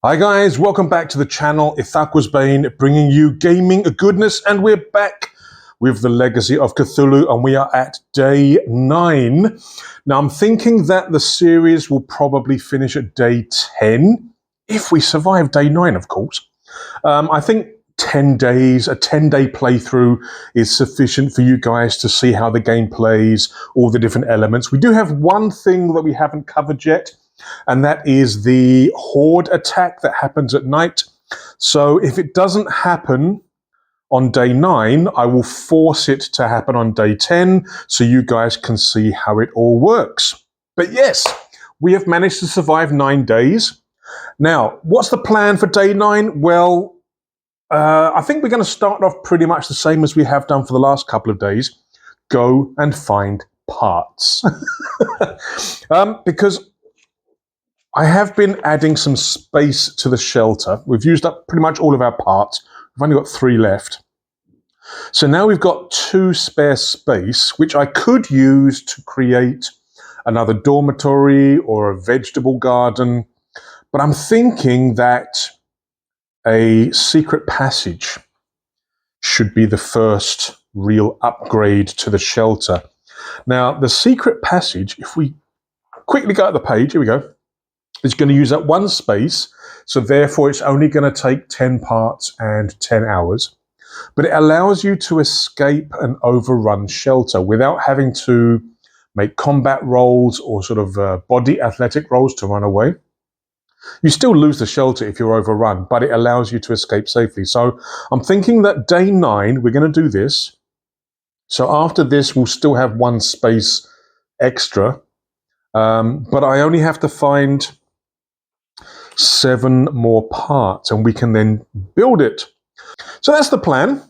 Hi guys, welcome back to the channel. Ithakwa's Bane bringing you gaming goodness, and we're back with the Legacy of Cthulhu, and we are at day 9. Now I'm thinking that the series will probably finish at day 10, if we survive day 9, of course. I think 10 days, a 10-day playthrough is sufficient for you guys to see how the game plays, all the different elements. We do have one thing that we haven't covered yet, and that is the horde attack that happens at night. So if it doesn't happen on day 9, I will force it to happen on day 10 so you guys can see how it all works. But yes, we have managed to survive 9 days. Now, what's the plan for day 9? Well, I think we're going to start off pretty much the same as we have done for the last couple of days. Go and find parts. Because I have been adding some space to the shelter. We've used up pretty much all of our parts. We've only got 3 left. So now we've got 2 spare space, which I could use to create another dormitory or a vegetable garden. But I'm thinking that a secret passage should be the first real upgrade to the shelter. Now, the secret passage, if we quickly go to the page, here we go. It's going to use up 1 space, so therefore it's only going to take 10 parts and 10 hours. But it allows you to escape an overrun shelter without having to make combat rolls or sort of body athletic rolls to run away. You still lose the shelter if you're overrun, but it allows you to escape safely. So I'm thinking that day 9, we're going to do this. So after this, we'll still have 1 space extra. But I only have to find 7 more parts, and we can then build it. So that's the plan.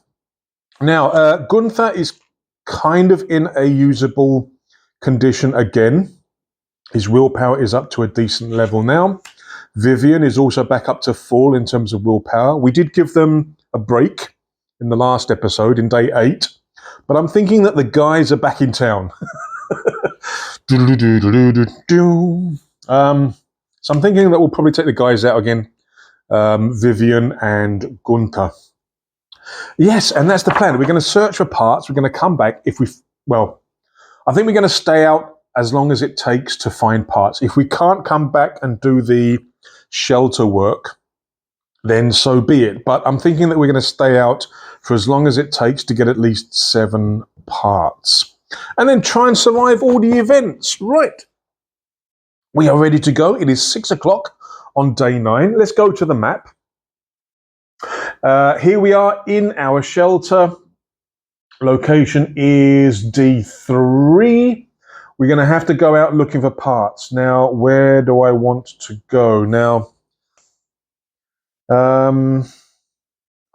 Now, Gunther is kind of in a usable condition again. His willpower is up to a decent level now. Vivian is also back up to full in terms of willpower. We did give them a break in the last episode, in day 8. But I'm thinking that the guys are back in town. So I'm thinking that we'll probably take the guys out again, Vivian and Gunther. Yes, and that's the plan. We're going to search for parts. We're going to come back if we, well, I think we're going to stay out as long as it takes to find parts. If we can't come back and do the shelter work, then so be it. But I'm thinking that we're going to stay out for as long as it takes to get at least 7 parts. And then try and survive all the events. Right. We are ready to go. It is 6 o'clock on day 9. Let's go to the map. Here we are in our shelter. Location is D3. We're going to have to go out looking for parts. Now, where do I want to go? Now,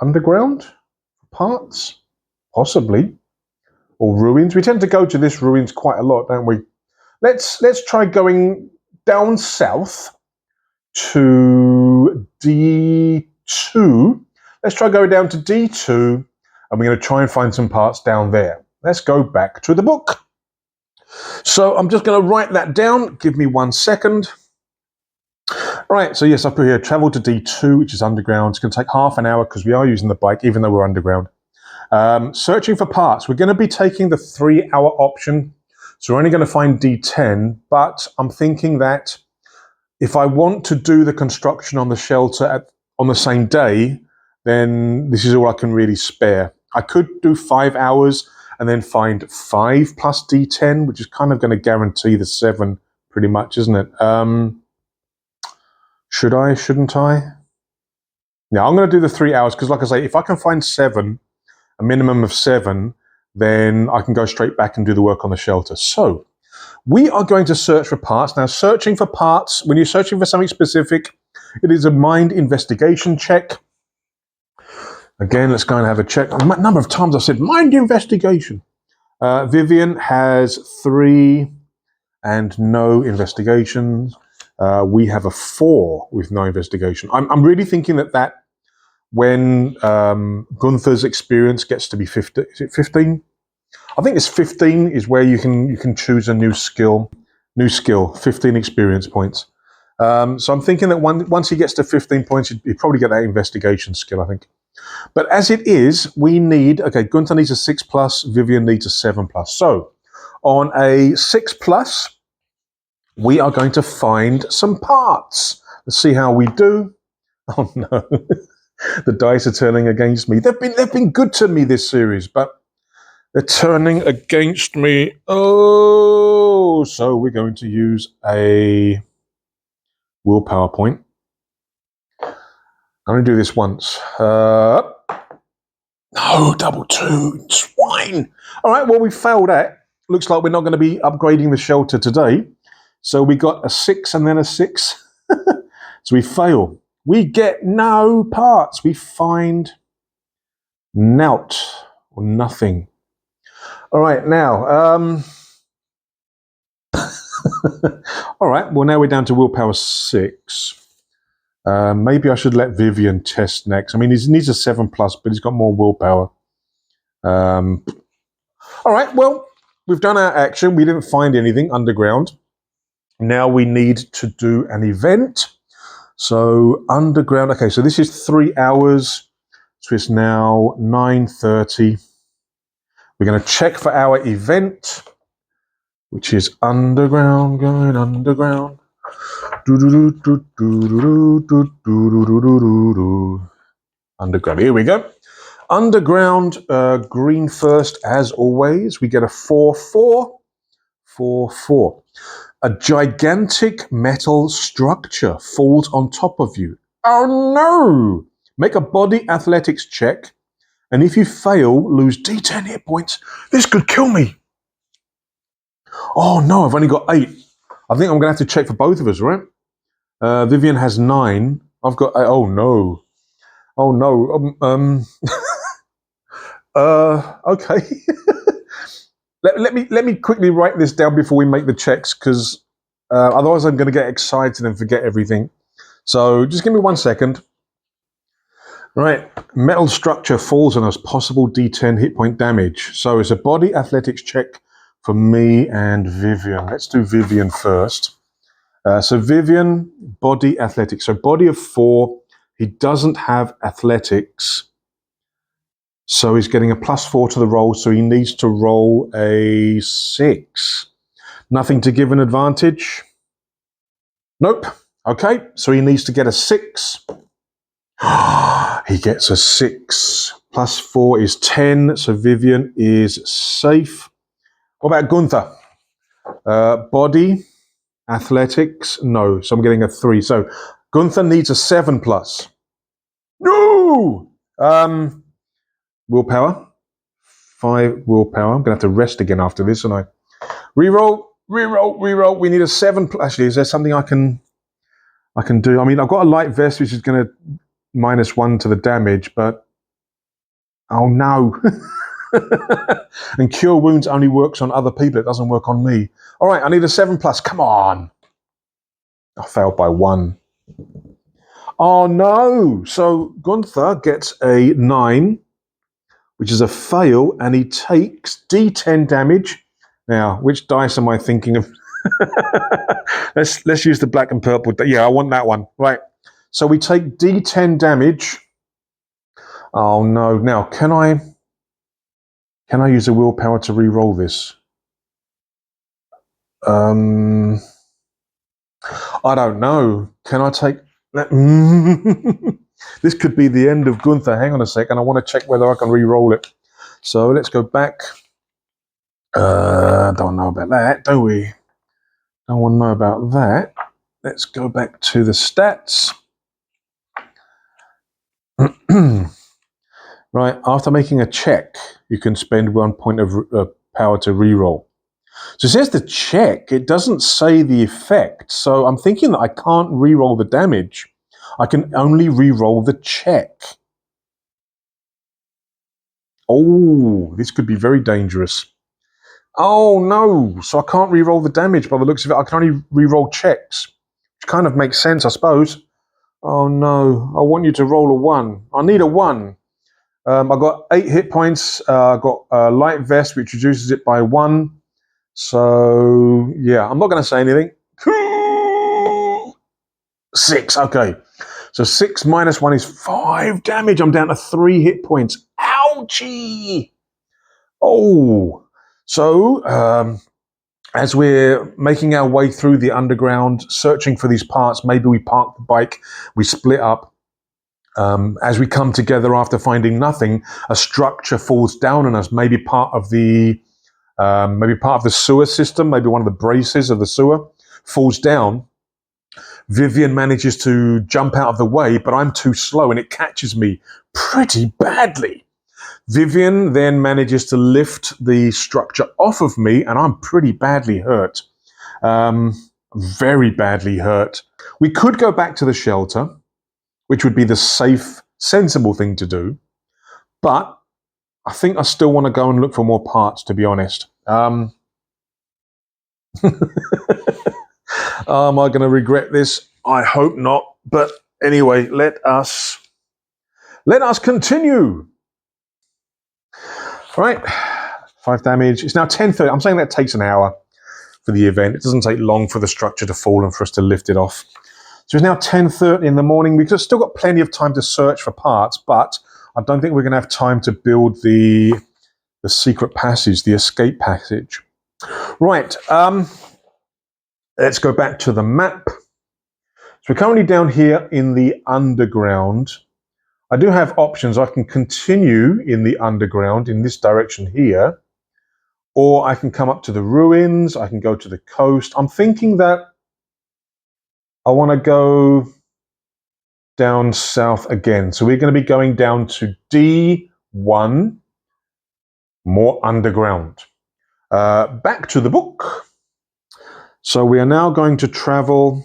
underground parts? Possibly. Or ruins. We tend to go to this ruins quite a lot, don't we? Let's try going down south to D2. Let's try going down to D2, and we're going to try and find some parts down there. Let's go back to the book. So I'm just going to write that down. Give me 1 second. All right, so yes, I put here, travel to D2, which is underground. It's going to take half an hour because we are using the bike, even though we're underground. Searching for parts. We're going to be taking the 3-hour option. So we're only going to find D10, but I'm thinking that if I want to do the construction on the shelter on the same day, then this is all I can really spare. I could do 5 hours and then find 5 plus D10, which is kind of going to guarantee the 7 pretty much, isn't it? Should I, shouldn't I? Yeah, I'm going to do the 3 hours because, like I say, if I can find 7, a minimum of 7, then I can go straight back and do the work on the shelter. So we are going to search for parts. Now, searching for parts, when you're searching for something specific, it is a mind investigation check. Again, let's go and have a check. A number of times I've said mind investigation. Vivian has 3 and no investigations. We have a 4 with no investigation. I'm really thinking that when Gunther's experience gets to be 50, is it 15? I think it's 15 is where you can choose a new skill, 15 experience points. So I'm thinking that once he gets to 15 points, he'd probably get that investigation skill, I think. But as it is, we need, okay, Gunther needs a 6+, Vivian needs a 7+. So on a 6+, we are going to find some parts. Let's see how we do. Oh no, the dice are turning against me. They've been good to me this series, but they're turning against me. Oh, so we're going to use a willpower point. I'm going to do this once. No, double 2, swine. All right, well, we failed that. Looks like we're not going to be upgrading the shelter today. So we got a 6 and then a 6. So we fail. We get no parts. We find nout or nothing. All right, now. All right, well, now we're down to willpower 6. Maybe I should let Vivian test next. I mean, he needs a 7+, but he's got more willpower. All right, well, we've done our action. We didn't find anything underground. Now we need to do an event. So underground, okay, so this is 3 hours. So it's now 9:30. We're going to check for our event, which is underground, going underground. Underground, here we go. Underground, green first, as always. We get a 4/4. 4/4. A gigantic metal structure falls on top of you. Oh no! Make a body athletics check, and if you fail, lose D10 hit points. This could kill me. Oh no, I've only got 8. I think I'm going to have to check for both of us, right? Vivian has 9. I've got 8. Oh no. Oh no. Okay. Let me quickly write this down before we make the checks, because otherwise I'm going to get excited and forget everything. So just give me 1 second. Right, metal structure falls on us, possible D10 hit point damage. So it's a body athletics check for me and Vivian. Let's do Vivian first. So Vivian, body athletics. So body of 4. He doesn't have athletics. So he's getting a +4 to the roll, so he needs to roll a 6. Nothing to give an advantage? Nope. Okay, so he needs to get a 6. He gets a 6. +4 is 10, so Vivian is safe. What about Gunther? Body, athletics, no, so I'm getting a 3. So Gunther needs a 7+. No! Willpower. 5 willpower. I'm going to have to rest again after this, and I reroll. We need a 7. Actually, is there something I can do? I mean, I've got a light vest, which is going to -1 to the damage, but oh no. And cure wounds only works on other people. It doesn't work on me. All right, I need a 7+. Come on. I failed by 1. Oh no. So Gunther gets a 9, which is a fail, and he takes D10 damage. Now, which dice am I thinking of? Let's use the black and purple. Yeah, I want that one. Right. So we take D10 damage. Oh no. Now, can I use a willpower to re-roll this? I don't know. Can I take that? This could be the end of Gunther. Hang on a second. I want to check whether I can re-roll it. So let's go back. Don't know about that, do we? Don't want to know about that. Let's go back to the stats. Right, after making a check, you can spend 1 point of power to re-roll. So it says the check, it doesn't say the effect. So I'm thinking that I can't re-roll the damage. I can only re-roll the check. Oh, this could be very dangerous. Oh no, so I can't re-roll the damage by the looks of it. I can only re-roll checks, which kind of makes sense, I suppose. Oh no, I want you to roll a 1. I need a 1. I got 8 hit points. I got a light vest, which reduces it by 1. So yeah, I'm not going to say anything. 6. Okay. So 6 minus 1 is 5 damage. I'm down to 3 hit points. Ouchie! Oh. So, as we're making our way through the underground, searching for these parts, maybe we park the bike, we split up. As we come together after finding nothing, a structure falls down on us, maybe part of the sewer system, maybe one of the braces of the sewer falls down. Vivian manages to jump out of the way, but I'm too slow and it catches me pretty badly. Vivian then manages to lift the structure off of me, and I'm pretty badly hurt. Very badly hurt. We could go back to the shelter, which would be the safe, sensible thing to do. But I think I still want to go and look for more parts, to be honest. Am I going to regret this? I hope not. But anyway, let us continue. Right, 5 damage. It's now 10:30. I'm saying that takes an hour for the event. It doesn't take long for the structure to fall and for us to lift it off. So it's now 10:30 in the morning. We've still got plenty of time to search for parts, but I don't think we're going to have time to build the secret passage, the escape passage. Right, let's go back to the map. So we're currently down here in the underground. I do have options. I can continue in the underground in this direction here, or I can come up to the ruins. I can go to the coast. I'm thinking that I want to go down south again. So we're going to be going down to D1, more underground. Back to the book. So we are now going to travel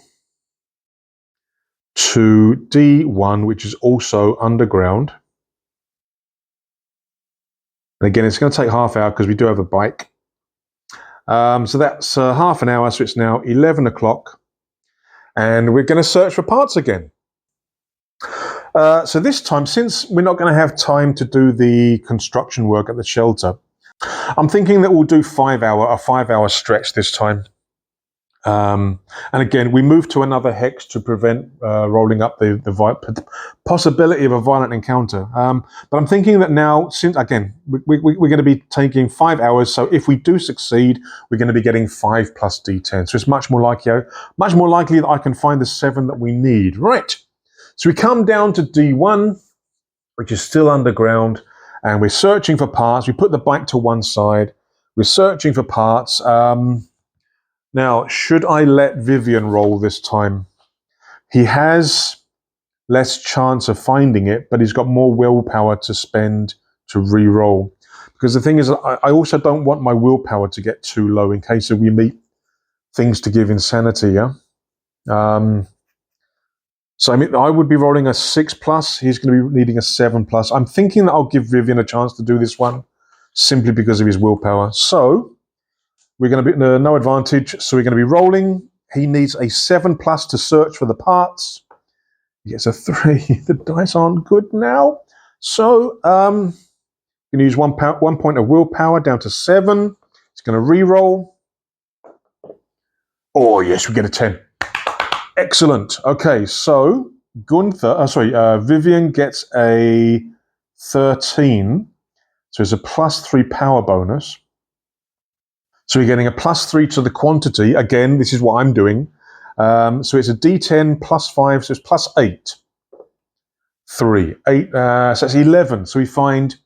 to D1, which is also underground. And again, it's going to take half hour because we do have a bike. So that's half an hour. So it's now 11 o'clock. And we're going to search for parts again. So this time, since we're not going to have time to do the construction work at the shelter, I'm thinking that we'll do a 5-hour stretch this time. And again, we move to another hex to prevent rolling up the possibility of a violent encounter. But I'm thinking that now, since again, we're going to be taking 5 hours. So if we do succeed, we're going to be getting 5 plus D10. So it's much more likely that I can find the 7 that we need. Right. So we come down to D1, which is still underground, and we're searching for parts. We put the bike to one side. We're searching for parts. Now, should I let Vivian roll this time? He has less chance of finding it, but he's got more willpower to spend to re-roll. Because the thing is, I also don't want my willpower to get too low in case we meet things to give insanity, yeah? So I mean, I would be rolling a 6 plus. He's going to be needing a 7 plus. I'm thinking that I'll give Vivian a chance to do this one simply because of his willpower. So we're going to be no advantage. So we're going to be rolling. He needs a 7 plus to search for the parts. He gets a 3. The dice aren't good now. So going to use one point of willpower down to 7. He's going to re-roll. Oh yes, we get a 10. Excellent. Okay, so Vivian gets a 13. So it's a +3 power bonus. So we're getting a +3 to the quantity. Again, this is what I'm doing. So it's a D10 +5, so it's +8. 3. 8, so that's 11. So we find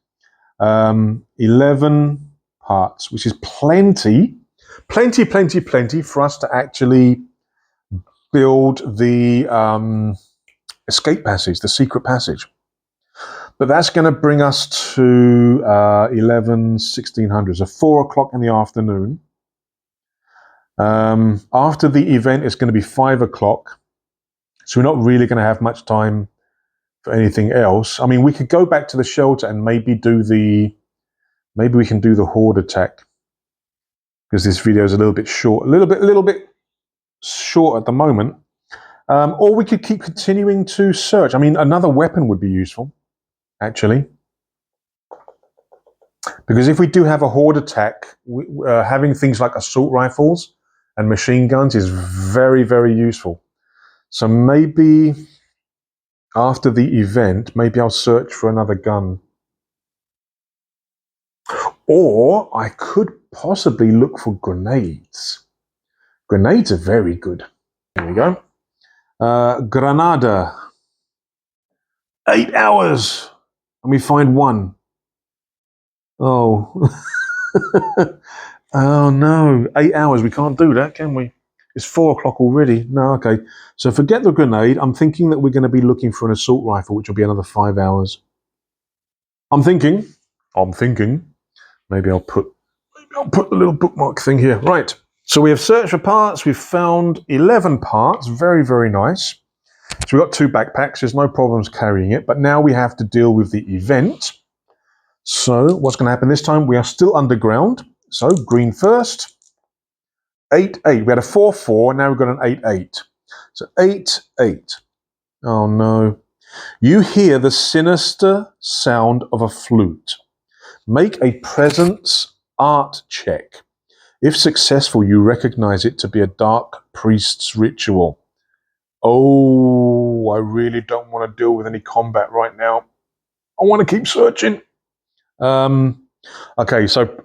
11 parts, which is plenty for us to actually build the escape passage, the secret passage. But that's going to bring us to 1600, so 4 o'clock in the afternoon. After the event, it's going to be 5 o'clock. So we're not really going to have much time for anything else. I mean, we could go back to the shelter and maybe we can do the horde attack. Because this video is a little bit short, a little bit short at the moment. Or we could keep continuing to search. I mean, another weapon would be useful, actually. Because if we do have a horde attack, having things like assault rifles and machine guns is very, very useful. So maybe after the event, maybe I'll search for another gun. Or I could possibly look for grenades. Grenades are very good. There we go. Granada. 8 hours. And we find one. Oh. Oh no. 8 hours. We can't do that, can we? It's 4 o'clock already. No, okay. So forget the grenade. I'm thinking that we're going to be looking for an assault rifle, which will be another 5 hours. I'm thinking. Maybe I'll put the little bookmark thing here. Right. So we have searched for parts. We've found 11 parts. Very, very nice. So we've got 2 backpacks. There's no problems carrying it. But now we have to deal with the event. So what's going to happen this time? We are still underground. So green first. 8-8. We had a 4-4. Now we've got an 8-8. So 8-8. Oh no. You hear the sinister sound of a flute. Make a presence art check. If successful, you recognize it to be a dark priest's ritual. Oh, I really don't want to deal with any combat right now. I want to keep searching. Okay, so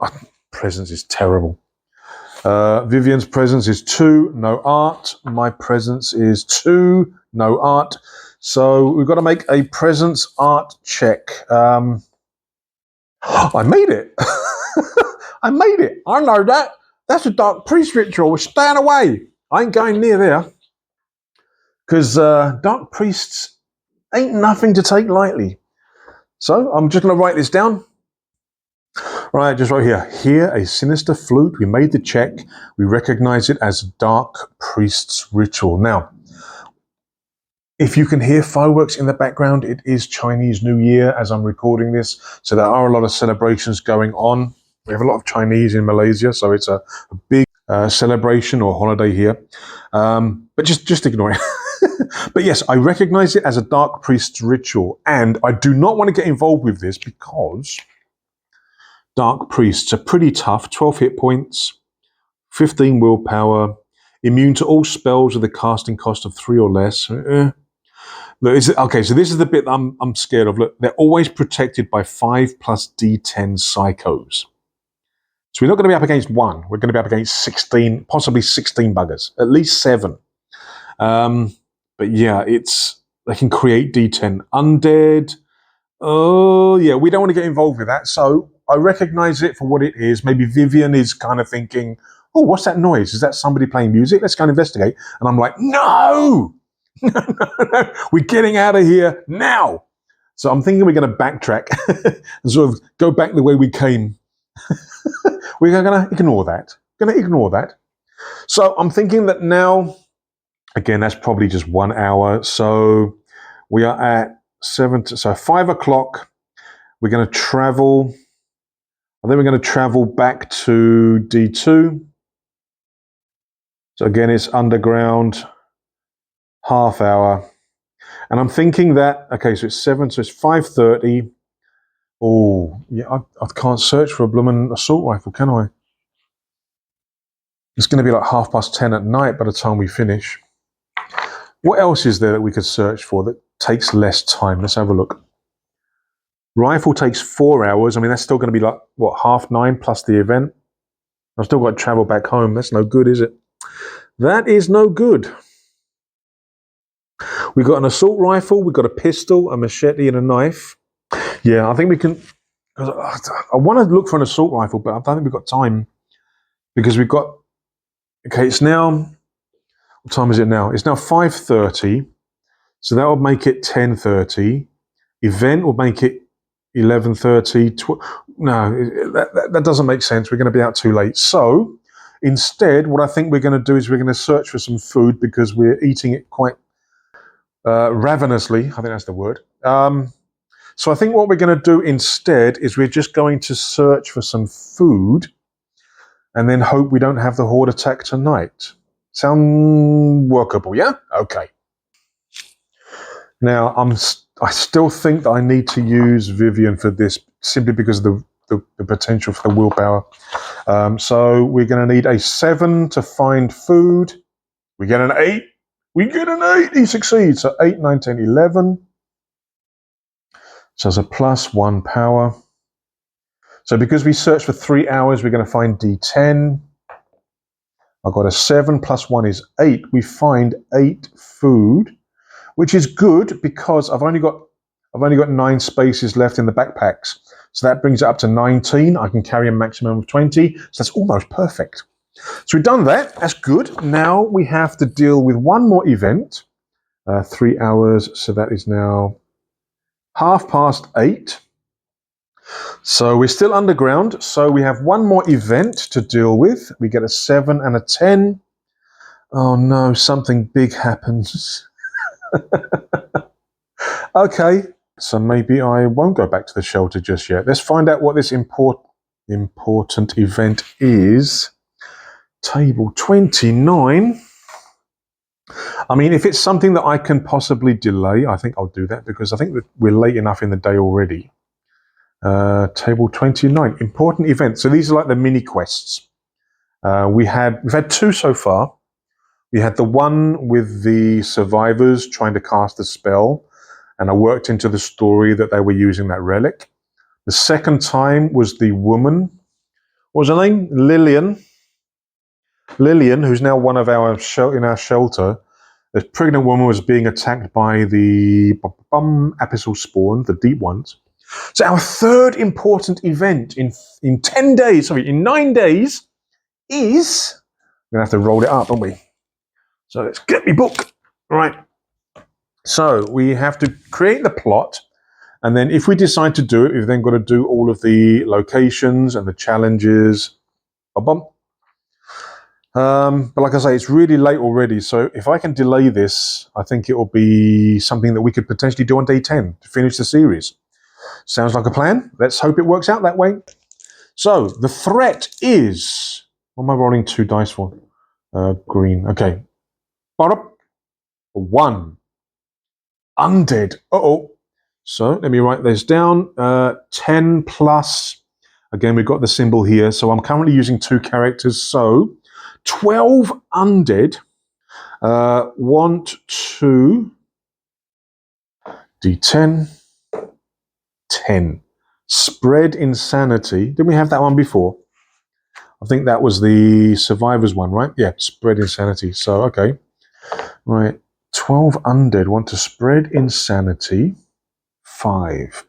presence is terrible. Vivian's presence is 2, no art. My presence is 2, no art. So we've got to make a presence art check. I made it. I made it. I know that. That's a dark priest ritual. We're staying away. I ain't going near there. Because dark priests ain't nothing to take lightly. So I'm just going to write this down. Right, just right here. Hear a sinister flute. We made the check. We recognize it as dark priest's ritual. Now, if you can hear fireworks in the background, it is Chinese New Year as I'm recording this. So there are a lot of celebrations going on. We have a lot of Chinese in Malaysia, so it's a big celebration or holiday here. But just ignore it. But yes, I recognize it as a dark priest's ritual. And I do not want to get involved with this because dark priests are pretty tough. 12 hit points, 15 willpower, immune to all spells with a casting cost of 3 or less. Look, okay, so this is the bit that I'm scared of. Look, they're always protected by 5 plus D10 psychos. So we're not going to be up against 1. We're going to be up against 16, possibly 16 buggers, at least 7. But yeah, they can create D10 undead. Oh yeah, we don't want to get involved with that. So I recognize it for what it is. Maybe Vivian is kind of thinking, oh, what's that noise? Is that somebody playing music? Let's go and investigate. And I'm like, no, no, we're getting out of here now. So I'm thinking we're going to backtrack and sort of go back the way we came. We're going to ignore that. So I'm thinking that now, again, that's probably just 1 hour. So we are at 5 o'clock. We're going to travel. I think we're going to travel back to D2. So again, it's underground, half hour. And I'm thinking that, okay, so it's 7, so it's 5:30. Oh, yeah, I can't search for a blooming assault rifle, can I? It's going to be like 10:30 at night by the time we finish. What else is there that we could search for that takes less time? Let's have a look. Rifle takes 4 hours. I mean, that's still going to be like, what, 9:30 plus the event? I've still got to travel back home. That's no good, is it? That is no good. We've got an assault rifle. We've got a pistol, a machete, and a knife. Yeah, I think we can... I want to look for an assault rifle, but I don't think we've got time. Because we've got... Okay, it's now... What time is it now? It's now 5:30. So that will make it 10:30. Event will make it 11:30. No, that doesn't make sense. We're going to be out too late. So instead, what I think we're going to do is we're going to search for some food because we're eating it quite ravenously. I think that's the word. So I think what we're going to do instead is we're just going to search for some food and then hope we don't have the horde attack tonight. Sound workable, yeah? Okay. Now, I still think that I need to use Vivian for this simply because of the potential for the willpower. So we're going to need a 7 to find food. We get an 8. We get an 8. He succeeds. So 8, 9, 10, 11. So it's a +1 power. So because we searched for 3 hours, we're going to find D10. I've got a 7 + 1 is 8. We find 8 food, which is good because I've only got 9 spaces left in the backpacks. So that brings it up to 19. I can carry a maximum of 20. So that's almost perfect. So we've done that. That's good. Now we have to deal with one more event. 3 hours. So that is now 8:30. So we're still underground. So we have one more event to deal with. We get a 7 and a 10. Oh no, something big happens. Okay, so maybe I won't go back to the shelter just yet. Let's find out what this important event is. Table 29. I mean, if it's something that I can possibly delay, I think I'll do that because I think that we're late enough in the day already. Table 29, important event. So these are like the mini quests. We've had 2 so far. We had the one with the survivors trying to cast a spell, and I worked into the story that they were using that relic. The second time was the woman. What was her name? Lillian. Lillian, who's now one of our in our shelter. This pregnant woman was being attacked by the abyssal spawn, the deep ones. So our third important event in 9 days is, we're going to have to roll it up, aren't we? So let's get me book. Right. So we have to create the plot. And then if we decide to do it, we've then got to do all of the locations and the challenges. But like I say, it's really late already. So if I can delay this, I think it will be something that we could potentially do on day 10 to finish the series. Sounds like a plan. Let's hope it works out that way. So the threat is, what am I rolling 2 dice for? Green. Okay. 1. Undead. Uh-oh. So let me write this down. 10 plus. Again, we've got the symbol here. So I'm currently using 2 characters. So 12 undead want to D10. 10. Spread insanity. Didn't we have that one before? I think that was the survivors one, right? Yeah, spread insanity. So, okay. Right. 12 undead want to spread insanity. 5.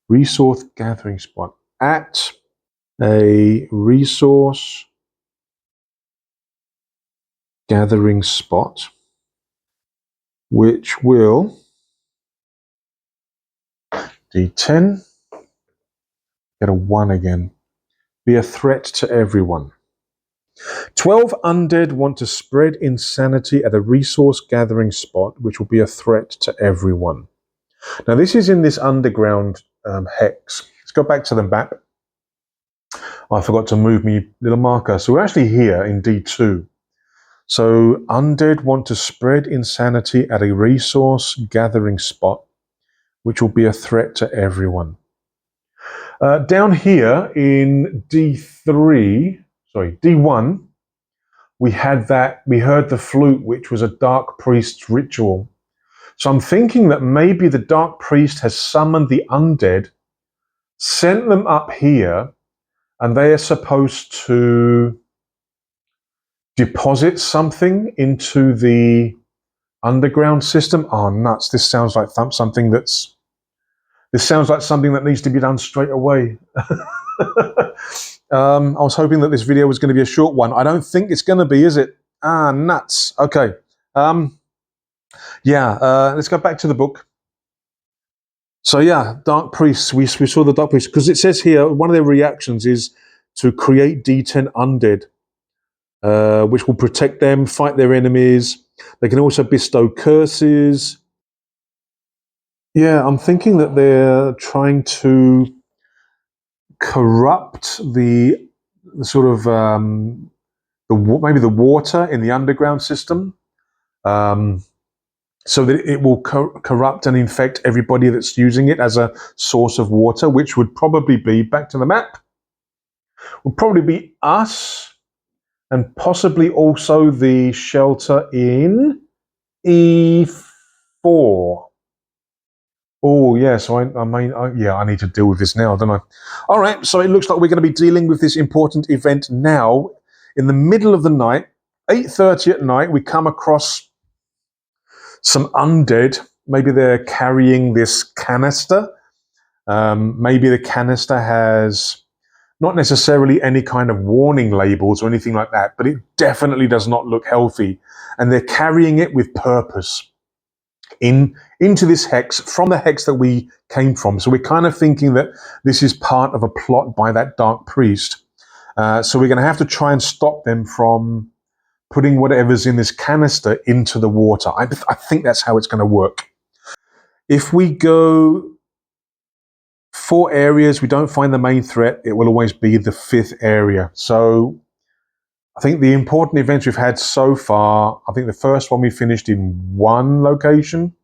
Resource gathering spot. At a resource gathering spot, which will D10. Get a 1 again. Be a threat to everyone. 12 undead want to spread insanity at a resource gathering spot, which will be a threat to everyone. Now, this is in this underground hex. Let's go back to the map. I forgot to move my little marker. So we're actually here in D2. So undead want to spread insanity at a resource gathering spot, which will be a threat to everyone. Down here in D1, we heard the flute, which was a dark priest's ritual. So I'm thinking that maybe the dark priest has summoned the undead, sent them up here, and they are supposed to deposit something into the underground system. Oh, nuts. This sounds like something that needs to be done straight away. I was hoping that this video was going to be a short one. I don't think it's going to be, is it? Ah, nuts. Okay. Let's go back to the book. So yeah, Dark Priests, we saw the Dark Priests, because it says here, one of their reactions is to create D10 undead, which will protect them, fight their enemies. They can also bestow curses. Yeah, I'm thinking that they're trying to corrupt the sort of maybe the water in the underground system, so that it will corrupt and infect everybody that's using it as a source of water, which would probably be, back to the map, would probably be us, and possibly also the shelter in E4. Oh, yeah, so I need to deal with this now, don't I? All right, so it looks like we're going to be dealing with this important event now. In the middle of the night, 8:30 at night, we come across some undead. Maybe they're carrying this canister. Maybe the canister has not necessarily any kind of warning labels or anything like that, but it definitely does not look healthy. And they're carrying it with purpose into this hex from the hex that we came from. So we're kind of thinking that this is part of a plot by that dark priest. So we're going to have to try and stop them from putting whatever's in this canister into the water. I think that's how it's going to work. If we go 4 areas, we don't find the main threat, it will always be the 5th area. So I think the important events we've had so far, I think the first one we finished in 1 location.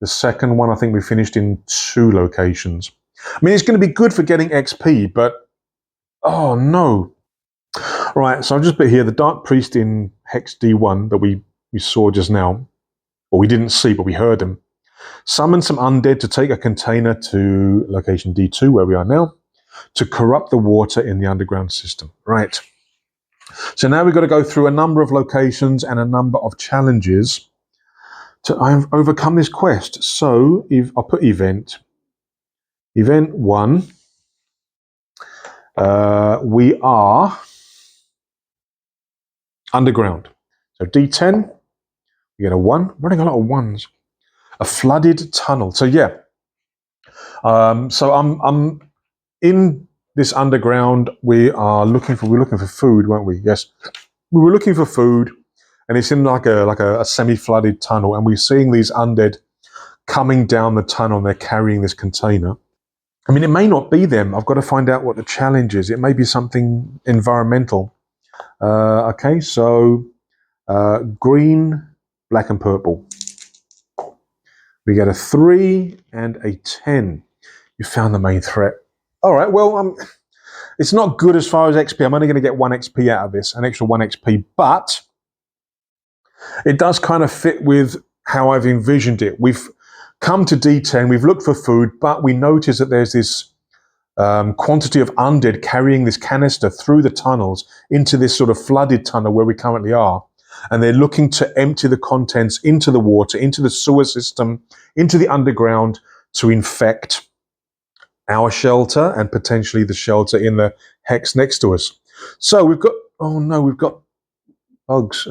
The second one, I think we finished in 2 locations. I mean, it's going to be good for getting XP, but oh no. Right, so I'll just put here the Dark Priest in Hex D1 that we saw just now, or we didn't see, but we heard him. Summon some undead to take a container to location D2, where we are now, to corrupt the water in the underground system. Right. So now we've got to go through a number of locations and a number of challenges to overcome this quest. So if I'll put event 1, we are underground. So D10, we get a 1. Running a lot of 1s. A flooded tunnel. So yeah. So I'm in this underground. We're looking for food, weren't we? Yes, we were looking for food, and it's in like a semi-flooded tunnel, and we're seeing these undead coming down the tunnel. And they're carrying this container. I mean, it may not be them. I've got to find out what the challenge is. It may be something environmental. Okay, so green, black, and purple. We get a 3 and a 10. You found the main threat. All right, well, it's not good as far as XP. I'm only going to get 1 XP out of this, an extra 1 XP, but it does kind of fit with how I've envisioned it. We've come to D10, we've looked for food, but we notice that there's this quantity of undead carrying this canister through the tunnels into this sort of flooded tunnel where we currently are. And they're looking to empty the contents into the water, into the sewer system, into the underground to infect our shelter and potentially the shelter in the hex next to us. So we've got, oh no, we've got bugs.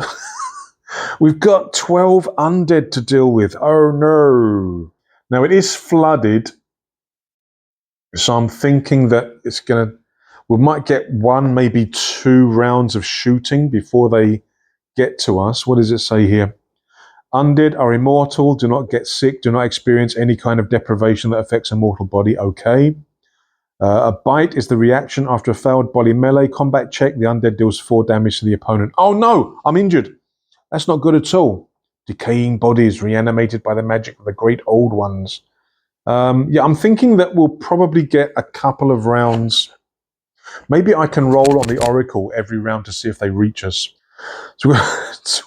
We've got 12 undead to deal with. Oh no. Now it is flooded. So I'm thinking that we might get 1, maybe 2 rounds of shooting before they get to us. What does it say here? Undead are immortal, do not get sick, do not experience any kind of deprivation that affects a mortal body. Okay. A bite is the reaction after a failed body melee combat check. The undead deals 4 damage to the opponent. Oh no, I'm injured. That's not good at all. Decaying bodies reanimated by the magic of the great old ones. Yeah, I'm thinking that we'll probably get a couple of rounds. Maybe I can roll on the Oracle every round to see if they reach us. So we've got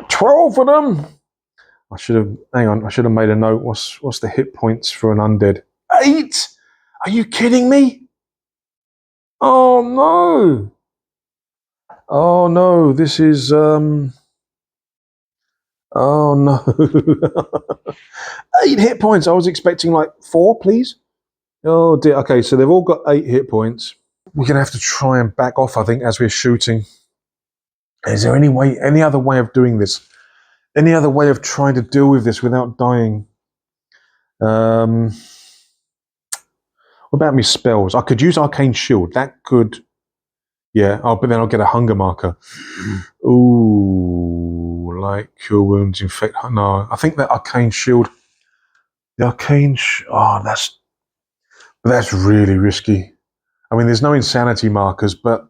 12 of them. I should have made a note. What's the hit points for an undead? 8? Are you kidding me? Oh no. Oh no, this is oh no. 8 hit points. I was expecting like 4, please. Oh dear. Okay, so they've all got 8 hit points. We're gonna have to try and back off, I think, as we're shooting. Is there any other way of doing this? Any other way of trying to deal with this without dying? What about me spells? I could use Arcane Shield. That could, yeah. Oh, but then I'll get a hunger marker. Ooh, like cure wounds, infect. No, I think that Arcane Shield. The Arcane. That's really risky. I mean, there's no insanity markers, but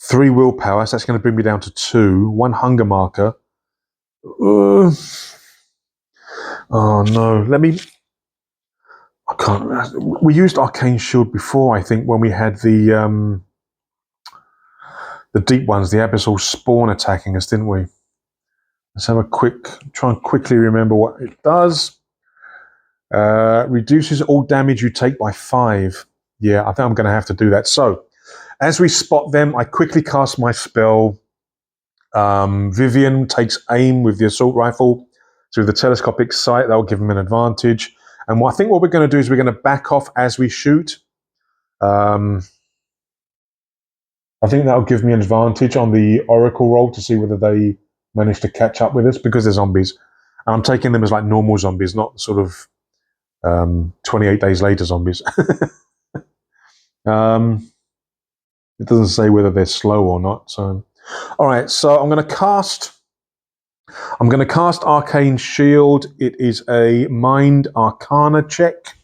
3 willpower. So that's going to bring me down to 2. 1 hunger marker. Oh no! I can't. We used Arcane Shield before, I think, when we had the deep ones, the abyssal spawn attacking us, didn't we? Let's have a try and quickly remember what it does. Reduces all damage you take by 5. Yeah, I think I'm going to have to do that. So, as we spot them, I quickly cast my spell. Vivian takes aim with the assault rifle through the telescopic sight. That will give him an advantage. And I think what we're going to do is we're going to back off as we shoot. I think that'll give me an advantage on the Oracle roll to see whether they manage to catch up with us because they're zombies. And I'm taking them as like normal zombies, not sort of 28 days later zombies. It doesn't say whether they're slow or not. So, all right. So I'm going to cast Arcane Shield. It is a Mind Arcana check.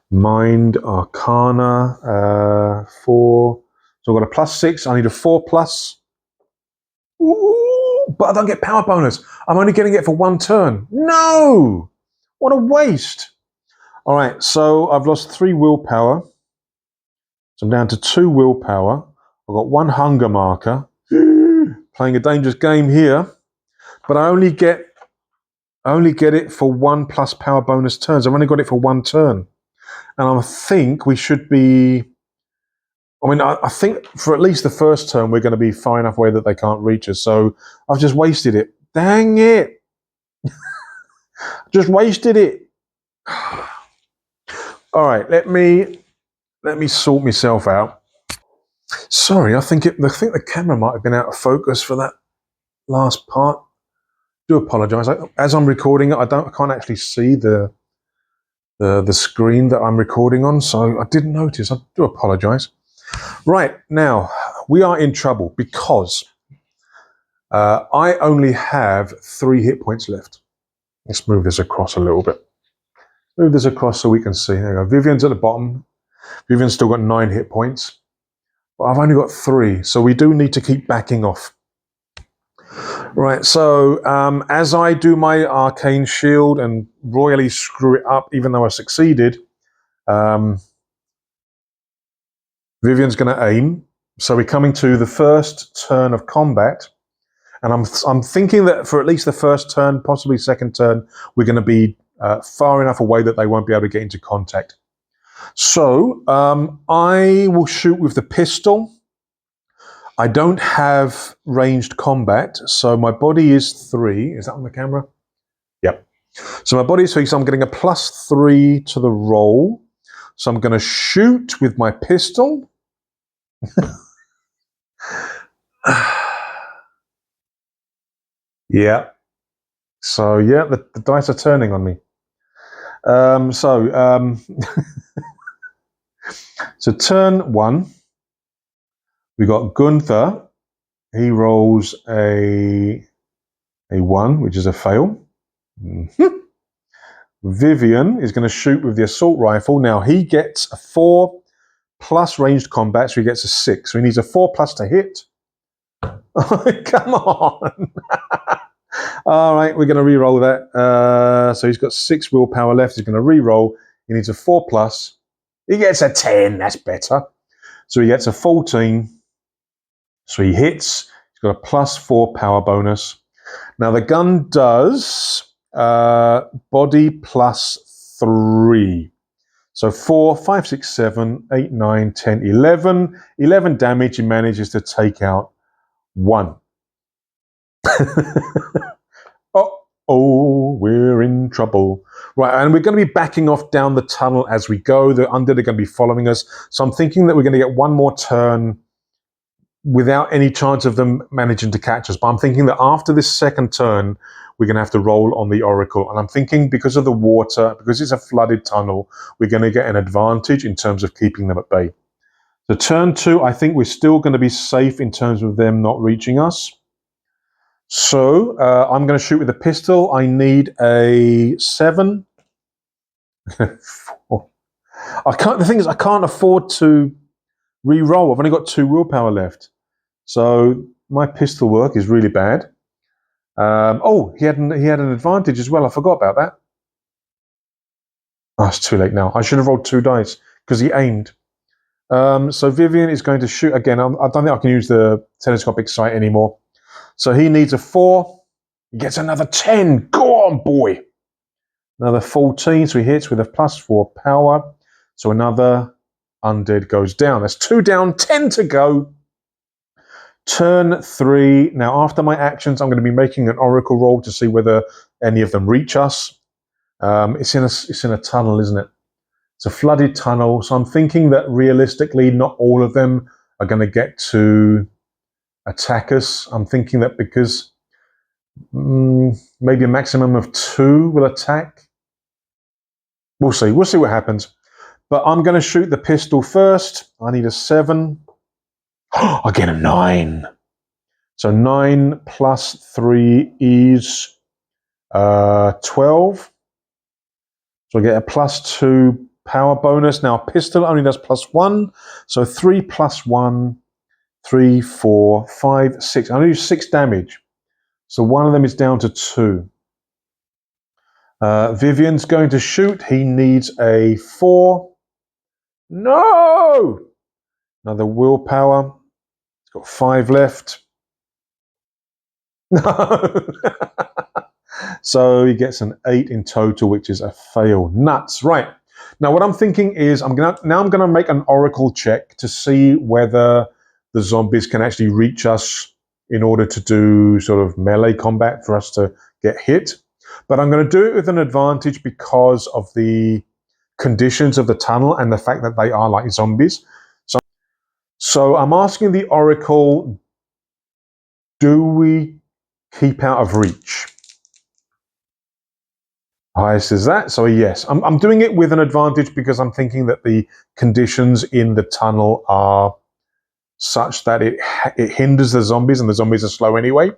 Mind Arcana 4. So I've got a +6. I need a 4+. Ooh, but I don't get power bonus. I'm only getting it for 1 turn. No! What a waste. All right, so I've lost 3 willpower. So I'm down to 2 willpower. I've got 1 hunger marker. Playing a dangerous game here. But I only get it for 1+ power bonus turns. I've only got it for 1 turn. And I think we should be... I think for at least the first turn, we're going to be far enough away that they can't reach us. So I've just wasted it. Dang it. Just wasted it. All right, let me sort myself out. Sorry, I think the camera might have been out of focus for that last part. Do apologise. As I'm recording it, I can't actually see the screen that I'm recording on, so I didn't notice. I do apologise. Right, now, we are in trouble because I only have 3 hit points left. Let's move this across a little bit. Move this across so we can see. There we go. Vivian's at the bottom. Vivian's still got 9 hit points. But I've only got 3, so we do need to keep backing off. Right, so as I do my Arcane Shield and royally screw it up, even though I succeeded, Vivian's going to aim. So we're coming to the first turn of combat. And I'm thinking that for at least the first turn, possibly second turn, we're going to be far enough away that they won't be able to get into contact. So I will shoot with the pistol. I don't have ranged combat, so my body is 3. Is that on the camera? Yep. So my body is 3, so I'm getting a +3 to the roll. So I'm going to shoot with my pistol. Yeah. So yeah, the dice are turning on me. So turn 1, we got Gunther. He rolls a 1, which is a fail. Vivian is going to shoot with the assault rifle. Now he gets a 4 plus ranged combat, so he gets a 6. So he needs a 4+ to hit. Come on. All right, we're going to re-roll that. So he's got 6 willpower left. He's going to re-roll. He needs a 4+. He gets a 10. That's better. So he gets a 14. So he hits. He's got a +4 power bonus. Now the gun does body +3. So 4, 5, 6, 7, 8, 9, 10, 11. 11 damage. He manages to take out 1. Oh, we're in trouble. Right, and we're going to be backing off down the tunnel as we go. The undead are going to be following us. So I'm thinking that we're going to get 1 more turn without any chance of them managing to catch us. But I'm thinking that after this second turn, we're going to have to roll on the Oracle. And I'm thinking because of the water, because it's a flooded tunnel, we're going to get an advantage in terms of keeping them at bay. So turn 2, I think we're still going to be safe in terms of them not reaching us. So I'm going to shoot with a pistol. I need a 7. The thing is, I can't afford to re-roll. I've only got 2 willpower left. So my pistol work is really bad. He had an advantage as well. I forgot about that. Oh, it's too late now. I should have rolled 2 dice because he aimed. So Vivian is going to shoot again. I don't think I can use the telescopic sight anymore. So he needs a 4. He gets another 10. Go on, boy. Another 14, so he hits with a +4 power. So another undead goes down. That's 2 down, 10 to go. Turn 3. Now, after my actions, I'm going to be making an oracle roll to see whether any of them reach us. It's in a tunnel, isn't it? It's a flooded tunnel, so I'm thinking that realistically, not all of them are going to get to attack us. I'm thinking that because maybe a maximum of 2 will attack. We'll see. We'll see what happens. But I'm going to shoot the pistol first. I need a 7. I get a 9. So 9 plus 3 is 12. So I get a +2 power bonus. Now a pistol only does +1. So 3 plus 1, 3, 4, 5, 6. I only do 6 damage. So one of them is down to 2. Vivian's going to shoot. He needs a 4. No! Another willpower. He's got 5 left. No! So he gets an 8 in total, which is a fail. Nuts. Right. Now what I'm thinking is I'm gonna make an oracle check to see whether the zombies can actually reach us in order to do sort of melee combat for us to get hit. But I'm going to do it with an advantage because of the conditions of the tunnel and the fact that they are like zombies. So I'm asking the oracle, do we keep out of reach? Highest is that, so a yes. I'm doing it with an advantage because I'm thinking that the conditions in the tunnel are such that it hinders the zombies, and the zombies are slow anyway.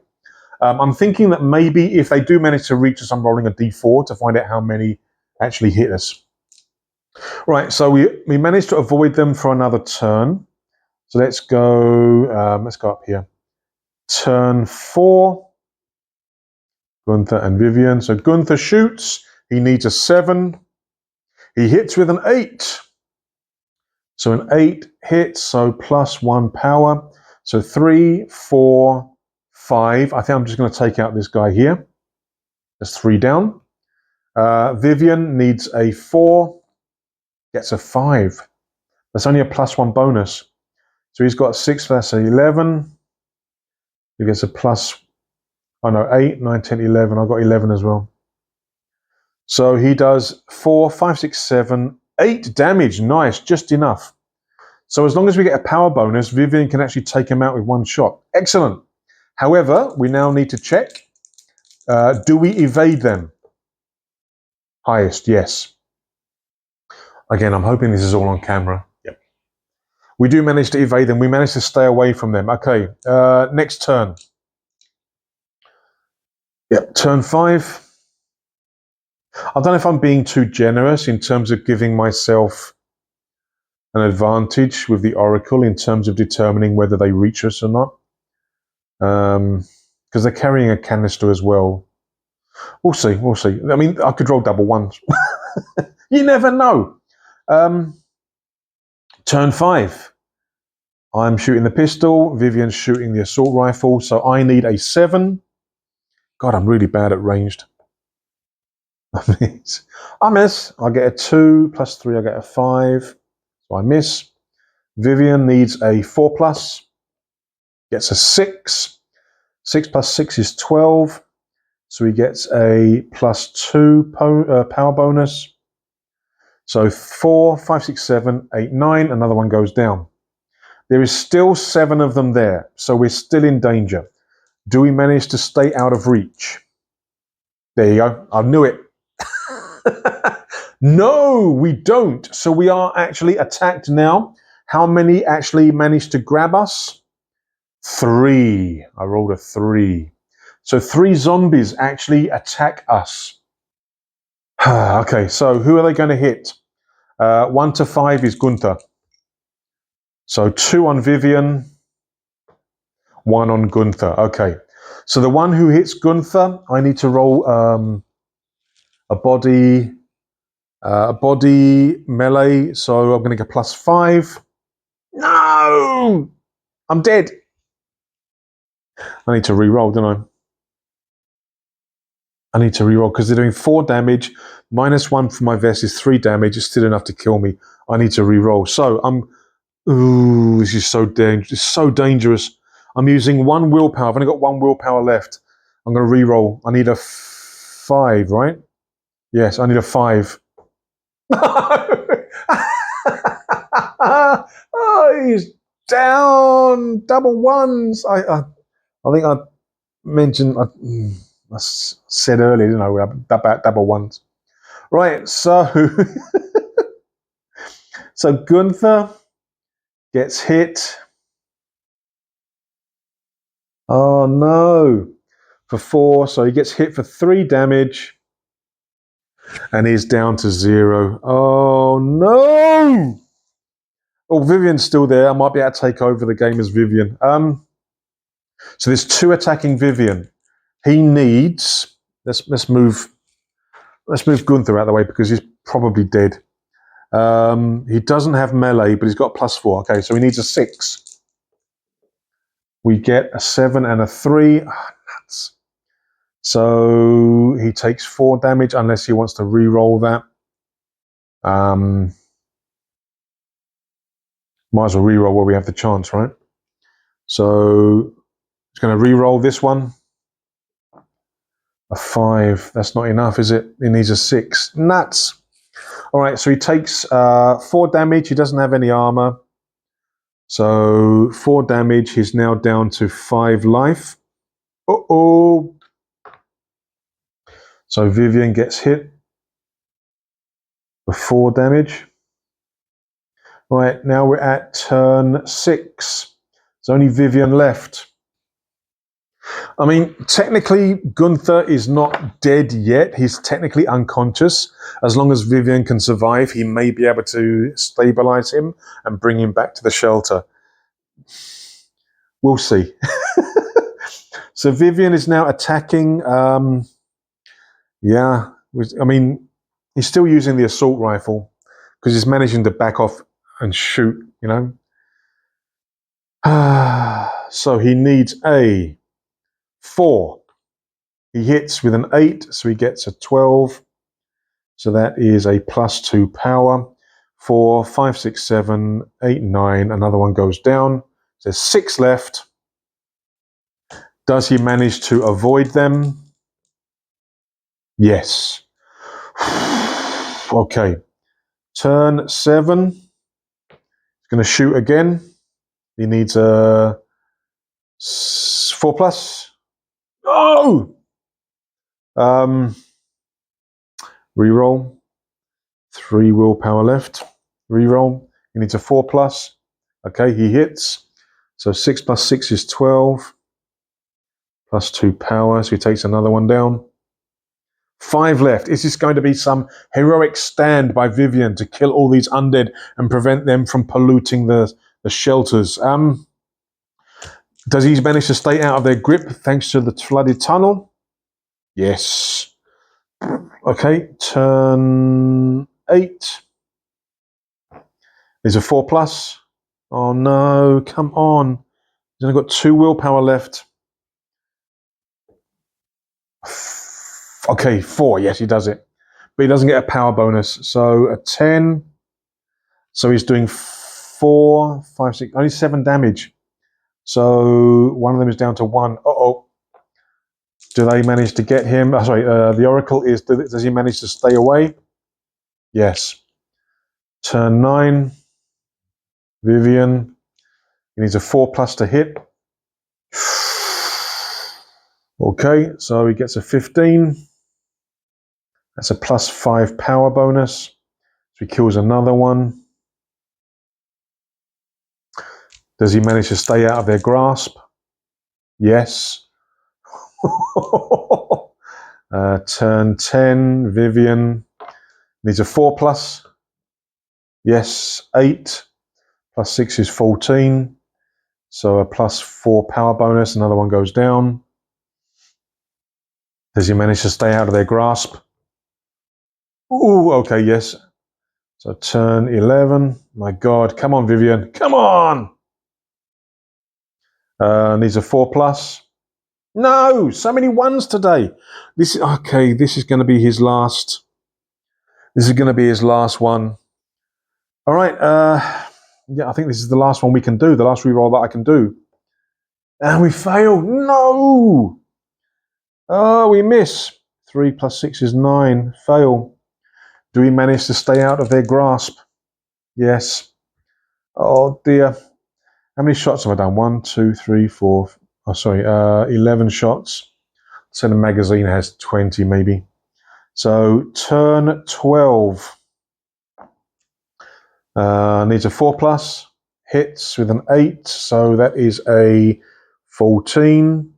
I'm thinking that maybe if they do manage to reach us, I'm rolling a d4 to find out how many actually hit us. Right, so we managed to avoid them for another turn. So let's go up here. Turn 4. Gunther and Vivian. So Gunther shoots. He needs a 7. He hits with an 8. So an 8 hits, so +1 power. So 3, 4, 5. I think I'm just going to take out this guy here. That's 3 down. Vivian needs a 4. Gets a 5. That's only a +1 bonus. So he's got 6, that's 11. He gets a oh no, 8, 9, 10, 11. I've got 11 as well. So he does 4, 5, 6, 7, 8 damage. Nice, just enough. So as long as we get a power bonus, Vivian can actually take him out with 1 shot. Excellent. However, we now need to check. Do we evade them? Highest, yes. Again, I'm hoping this is all on camera. Yep. We do manage to evade them. We manage to stay away from them. Okay, next turn. Yep, turn 5. I don't know if I'm being too generous in terms of giving myself an advantage with the oracle in terms of determining whether they reach us or not. Because they're carrying a canister as well. We'll see, we'll see. I mean, I could roll double ones. You never know. Turn 5. I'm shooting the pistol. Vivian's shooting the assault rifle. So I need a 7. God, I'm really bad at ranged. I miss. I get a 2 plus 3. I get a 5. So I miss. Vivian needs a 4 plus. Gets a 6. 6 plus 6 is 12. So he gets a +2 power bonus. So 4, 5, 6, 7, 8, 9. Another one goes down. There is still 7 of them there. So we're still in danger. Do we manage to stay out of reach? There you go. I knew it. No, we don't. So we are actually attacked now. How many actually managed to grab us? 3. I rolled a 3. So 3 zombies actually attack us. Okay, so who are they going to hit? 1 to 5 is Gunther. So 2 on Vivian, 1 on Gunther. Okay, so the one who hits Gunther, I need to roll a body melee. So I'm going to get +5. No, I'm dead. I need to re-roll, don't I? I need to reroll because they're doing 4 damage. -1 for my vest is 3 damage. It's still enough to kill me. I need to reroll. So I'm. Ooh, this is so dangerous. It's so dangerous. I'm using 1 willpower. I've only got 1 willpower left. I'm going to reroll. I need a 5, right? Yes, I need a 5. Oh, he's down. Double ones. I think I mentioned. I said earlier, didn't I, about double ones. Right. So, so Gunther gets hit. Oh no. For 4, so he gets hit for 3 damage. And he's down to 0. Oh no! Oh, Vivian's still there. I might be able to take over the game as Vivian. So there's 2 attacking Vivian. He needs. Let's move Gunther out of the way because he's probably dead. He doesn't have melee, but he's got +4. Okay, so he needs a 6. We get a 7 and a 3. Nuts. So he takes 4 damage unless he wants to re-roll that. Might as well re-roll while we have the chance, right? So it's going to re-roll this one. A 5. That's not enough, is it? He needs a 6. Nuts. All right, so he takes 4 damage. He doesn't have any armor. So 4 damage. He's now down to 5 life. Uh-oh. So Vivian gets hit for 4 damage. Right, now we're at turn 6. There's only Vivian left. I mean, technically, Gunther is not dead yet. He's technically unconscious. As long as Vivian can survive, he may be able to stabilize him and bring him back to the shelter. We'll see. So Vivian is now attacking. Yeah, I mean, he's still using the assault rifle because he's managing to back off and shoot, you know. So he needs a 4. He hits with an 8, so he gets a 12. So that is a +2 power. 4, 5, 6, 7, 8, 9. Another one goes down. There's 6 left. Does he manage to avoid them? Yes. Okay. Turn 7. He's going to shoot again. He needs a 4+. Oh! Reroll. 3 willpower left. Reroll. He needs a 4+. Okay, he hits. So 6 + 6 is 12. +2 power. So he takes another one down. 5 left. Is this going to be some heroic stand by Vivian to kill all these undead and prevent them from polluting the shelters? Does he manage to stay out of their grip thanks to the flooded tunnel? Yes. Okay, turn 8. There's a 4+. Oh no, come on. He's only got 2 willpower left. Okay, 4. Yes, he does it. But he doesn't get a power bonus. So a 10. So he's doing 4, 5, 6, only 7 damage. So one of them is down to 1. Uh-oh. Do they manage to get him? The Oracle is, does he manage to stay away? Yes. Turn 9. Vivian. He needs a 4+ to hit. Okay, so he gets a 15. That's a +5 power bonus. So he kills another one. Does he manage to stay out of their grasp? Yes. Turn 10, Vivian needs a 4+. Yes, 8 + 6 is 14. So a +4 power bonus. Another one goes down. Does he manage to stay out of their grasp? Ooh, okay, yes. So turn 11. My God, come on, Vivian. Come on! Needs a 4+. No, so many ones today. This is okay. This is going to be his last. This is going to be his last one. All right. Yeah, I think this is the last one we can do. The last reroll that I can do. And we fail. No. Oh, we miss. 3 plus 6 is 9. Fail. Do we manage to stay out of their grasp? Yes. Oh dear. How many shots have I done? 1, 2, 3, 4. Oh, sorry. 11 shots. So the magazine has 20 maybe. So turn 12. Needs a 4 plus. Hits with an 8. So that is a 14.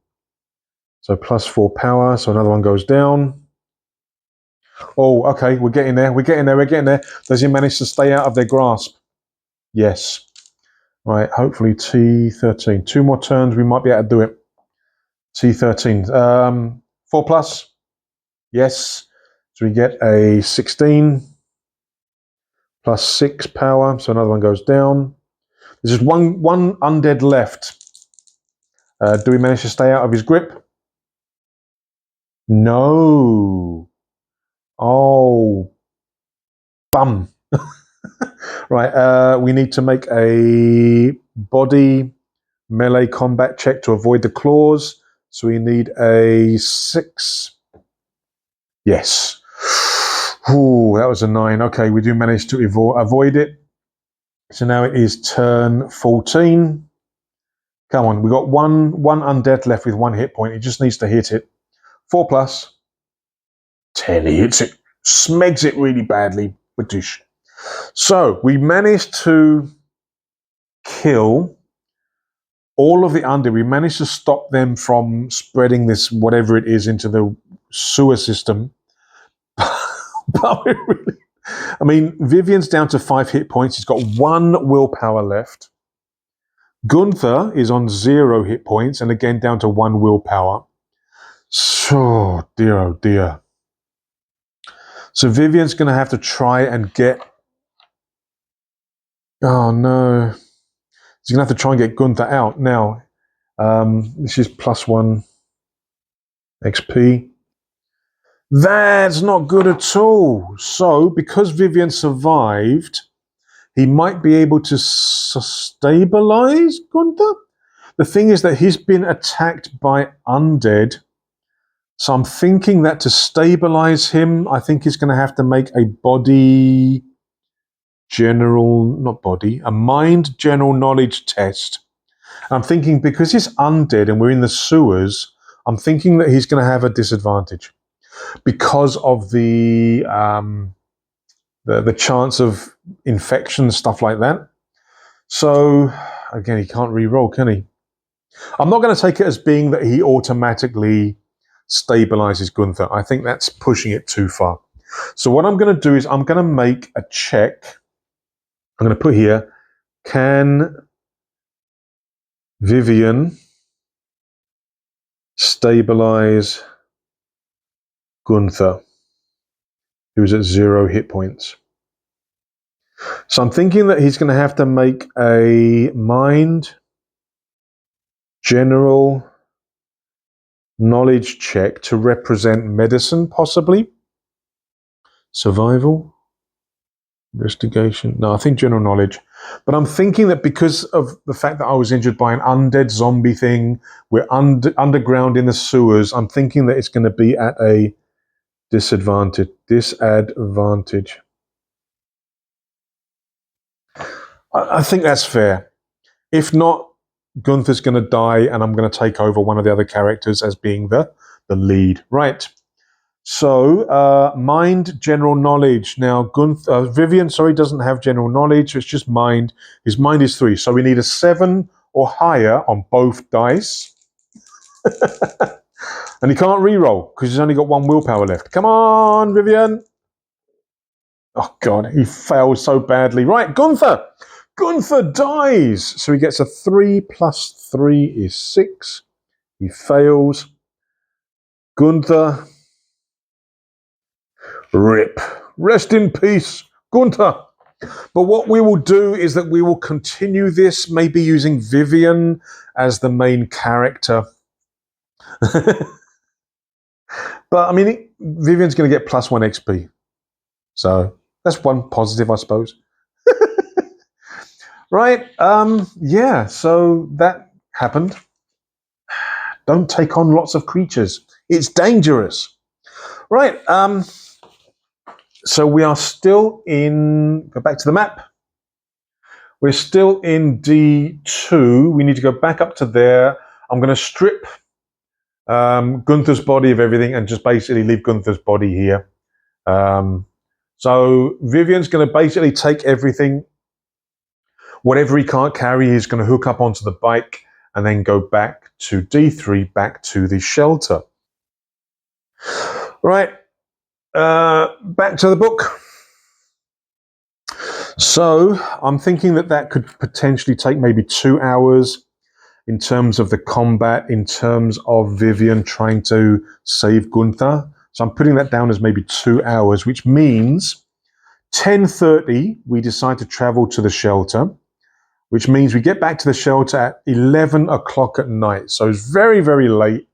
So plus 4 power. So another one goes down. Oh, okay. We're getting there. We're getting there. We're getting there. Does he manage to stay out of their grasp? Yes. Right. Hopefully T13. 2 more turns. We might be able to do it. T13. 4 plus. Yes. So we get a 16 plus 6 power. So another one goes down. There's just one undead left. Do we manage to stay out of his grip? No. Oh. Bum. Right. We need to make a body melee combat check to avoid the claws. So we need a 6. Yes. Ooh, that was a 9. Okay, we do manage to avoid it. So now it is turn 14. Come on, we got one undead left with 1 hit point. He just needs to hit it. 4 plus. 10. He hits it. Smegs it really badly. Badoosh. So we managed to kill all of the undead. We managed to stop them from spreading this, whatever it is, into the sewer system. But I mean, Vivian's down to 5 hit points. He's got 1 willpower left. Gunther is on 0 hit points and again down to 1 willpower. So, dear, oh dear. So Vivian's going to have to try and get... Oh, no. He's going to have to try and get Gunther out. Now, this is +1 XP. That's not good at all. So, because Vivian survived, he might be able to stabilize Gunther. The thing is that he's been attacked by undead. So I'm thinking that to stabilize him, I think he's going to have to make a mind general knowledge test. And I'm thinking because he's undead and we're in the sewers, I'm thinking that he's going to have a disadvantage because of the chance of infection and stuff like that. So again, he can't re-roll, can he? I'm not going to take it as being that he automatically stabilizes Gunther. I think that's pushing it too far. So what I'm going to do is I'm going to make a check. I'm going to put here, can Vivian stabilize Gunther, who's at 0 hit points? So I'm thinking that he's going to have to make a mind general knowledge check to represent medicine, possibly. Survival, investigation. No, I think general knowledge. But I'm thinking that because of the fact that I was injured by an undead zombie thing, we're underground in the sewers, I'm thinking that it's going to be at a disadvantage. I think that's fair. If not, Gunther's going to die and I'm going to take over one of the other characters as being the lead. Right. So, mind, general knowledge. Now, Vivian, doesn't have general knowledge. It's just mind. His mind is 3. So we need a 7 or higher on both dice. And he can't re-roll because he's only got 1 willpower left. Come on, Vivian. Oh, God, he fails so badly. Right, Gunther. Gunther dies. So he gets a 3 plus 3 is 6. He fails. Gunther. Rip. Rest in peace, Gunther. But what we will do is that we will continue this, maybe using Vivian as the main character. But I mean, Vivian's going to get +1 XP. So that's one positive, I suppose. Right. Yeah, so that happened. Don't take on lots of creatures. It's dangerous. Right. So we are still in, go back to the map. We're still in D2. We need to go back up to there. I'm going to strip Gunther's body of everything and just basically leave Gunther's body here. So Vivian's going to basically take everything. Whatever he can't carry, he's going to hook up onto the bike and then go back to D3, back to the shelter. Right. Back to the book. So I'm thinking that could potentially take maybe 2 hours in terms of the combat, in terms of Vivian trying to save Gunther. So I'm putting that down as maybe 2 hours, which means 10:30 we decide to travel to the shelter, which means we get back to the shelter at 11 o'clock at night. So it's very, very late.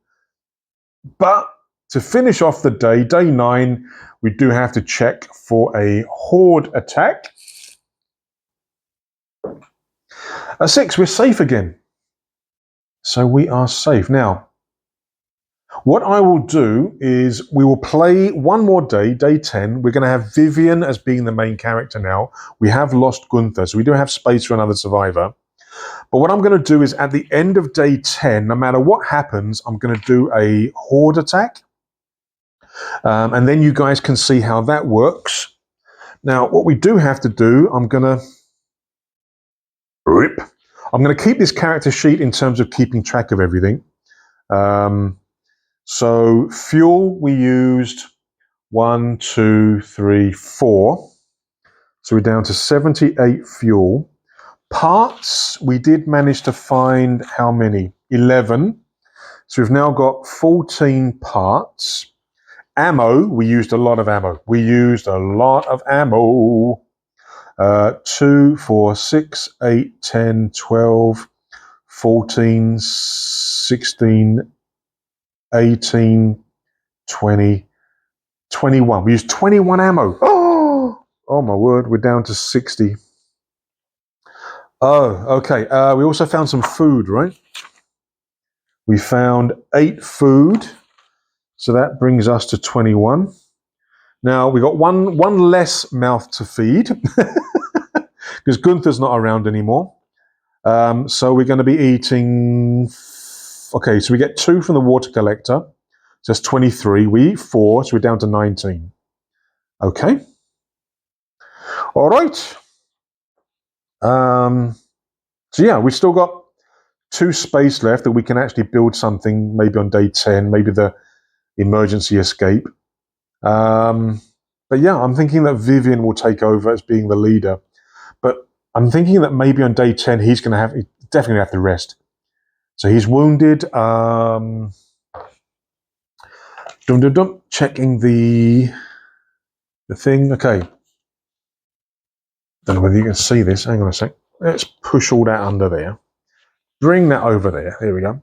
But to finish off the day, day 9, we do have to check for a horde attack. A 6, we're safe again. So we are safe. Now, what I will do is we will play one more day, day 10. We're going to have Vivian as being the main character now. We have lost Gunther, so we do have space for another survivor. But what I'm going to do is at the end of day 10, no matter what happens, I'm going to do a horde attack. And then you guys can see how that works. Now, what we do have to do, I'm going to keep this character sheet in terms of keeping track of everything. So fuel, we used 1, 2, 3, 4. So we're down to 78 fuel. Parts, we did manage to find how many? 11. So we've now got 14 parts. Ammo, we used a lot of ammo. 2, 4, 6, 8, 10, 12, 14, 16, 18, 20, 21. We used 21 ammo. Oh my word, we're down to 60. Oh, okay. We also found some food, right? We found 8 food. So that brings us to 21. Now, we got one less mouth to feed because Gunther's not around anymore. So we're going to be eating... Okay, so we get 2 from the water collector. So that's 23. We eat 4, so we're down to 19. Okay. All right. So yeah, we've still got 2 space left that we can actually build something maybe on day 10, maybe the emergency escape. But yeah, I'm thinking that Vivian will take over as being the leader. But I'm thinking that maybe on day 10, he's definitely have to rest. So he's wounded. Checking the thing. Okay. Don't know whether you can see this. Hang on a sec. Let's push all that under there. Bring that over there. There we go.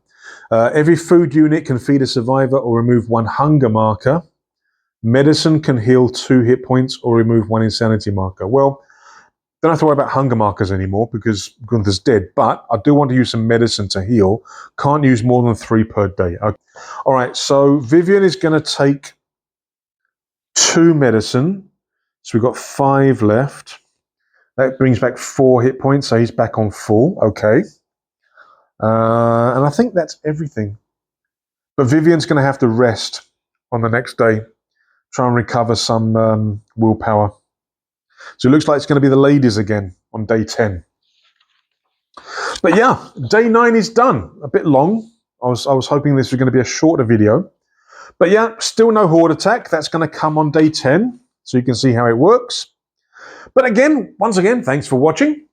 Every food unit can feed a survivor or remove 1 hunger marker. Medicine can heal 2 hit points or remove 1 insanity marker. Well, don't have to worry about hunger markers anymore because Gunther's dead, but I do want to use some medicine to heal. Can't use more than 3 per day. Okay. All right, so Vivian is going to take 2 medicine. So we've got 5 left. That brings back 4 hit points, so he's back on full. Okay. And I think that's everything. But Vivian's going to have to rest on the next day. Try and recover some willpower. So it looks like it's going to be the ladies again on day 10. But yeah, day 9 is done. A bit long. I was hoping this was going to be a shorter video. But yeah, still no horde attack. That's going to come on day 10. So you can see how it works. But again, once again, thanks for watching.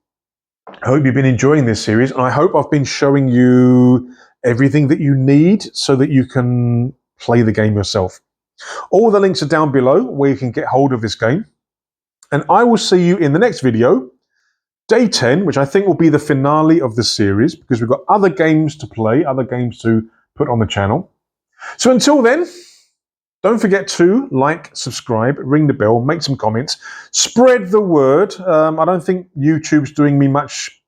I hope you've been enjoying this series. And I hope I've been showing you everything that you need so that you can play the game yourself. All the links are down below where you can get hold of this game. And I will see you in the next video, day 10, which I think will be the finale of the series because we've got other games to play, other games to put on the channel. So until then, don't forget to like, subscribe, ring the bell, make some comments, spread the word. I don't think YouTube's doing me much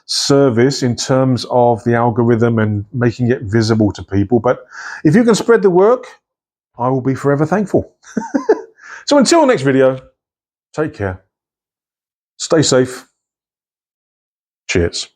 service in terms of the algorithm and making it visible to people. But if you can spread the word, I will be forever thankful. So until next video, take care. Stay safe. Cheers.